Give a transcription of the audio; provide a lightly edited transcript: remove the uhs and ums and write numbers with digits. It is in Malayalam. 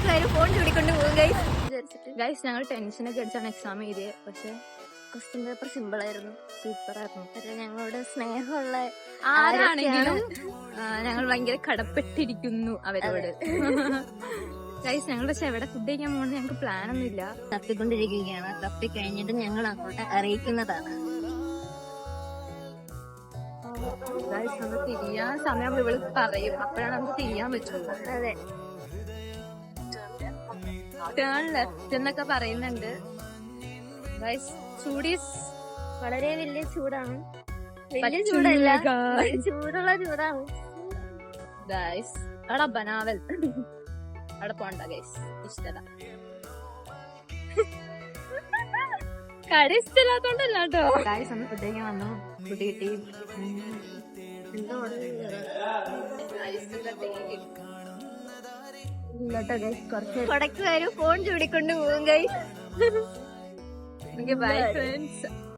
കടക്ക് വരും ഫോൺ ചൂടിക്കൊണ്ട് പോകും ഗൈസ്. ഗൈസ് ഞങ്ങൾ ടെൻഷനൊക്കെ അടിച്ചാണ് എക്സാം എഴുതിയത്. പക്ഷെ ക്വസ്റ്റ്യൻ പേപ്പർ സിമ്പിൾ ആയിരുന്നു, സൂപ്പർ ആയിരുന്നു. ഞങ്ങളോട് സ്നേഹമുള്ള ആരാണെങ്കിലും ഞങ്ങൾ ഭയങ്കര കടപ്പെട്ടിരിക്കുന്നു അവരോട്. ഗൈസ് ഞങ്ങൾ പക്ഷെ എവിടെ ഫുഡ് കഴിക്കാൻ പോകുന്നത് ഞങ്ങൾക്ക് പ്ലാൻ ഒന്നും ഇല്ല. തപ്പിക്കൊണ്ടിരിക്കുകയാണ്. തപ്പി കഴിഞ്ഞിട്ട് ഞങ്ങൾ അങ്ങോട്ട് അറിയിക്കുന്നതാണ്. ഗൈസ് നമ്മൾ തിരിയാൻ സമയം ഇവള് പറയും, അപ്പോഴാണ് നമുക്ക് തിരിയാൻ പറ്റുള്ളൂ. അതെ, ടേൺ ലെഫ്റ്റ് എന്നൊക്കെ പറയുന്നുണ്ട്. ഗൈസ് ചൂടീസ് വളരെ വലിയ ചൂടാണ്. വലിയ ചൂടല്ല, ചൂടുള്ള ചൂടാണ്. ഗൈസ് അവിടെ ബനാവൽ അവിടെ പോണ്ട ഗൈസ്, ഇഷ്ടല്ല. കട ഇഷ്ടമില്ലാത്തോണ്ടല്ല കേട്ടോ. ഗൈസ് നമ്മൾ ഫുഡ് കഴിക്കാൻ വന്നു, ഫുഡ് കിട്ടി. കടക്ക് വരും ഫോൺ ചൂടിക്കൊണ്ട് പോകും ഗൈസ്. Bye friends.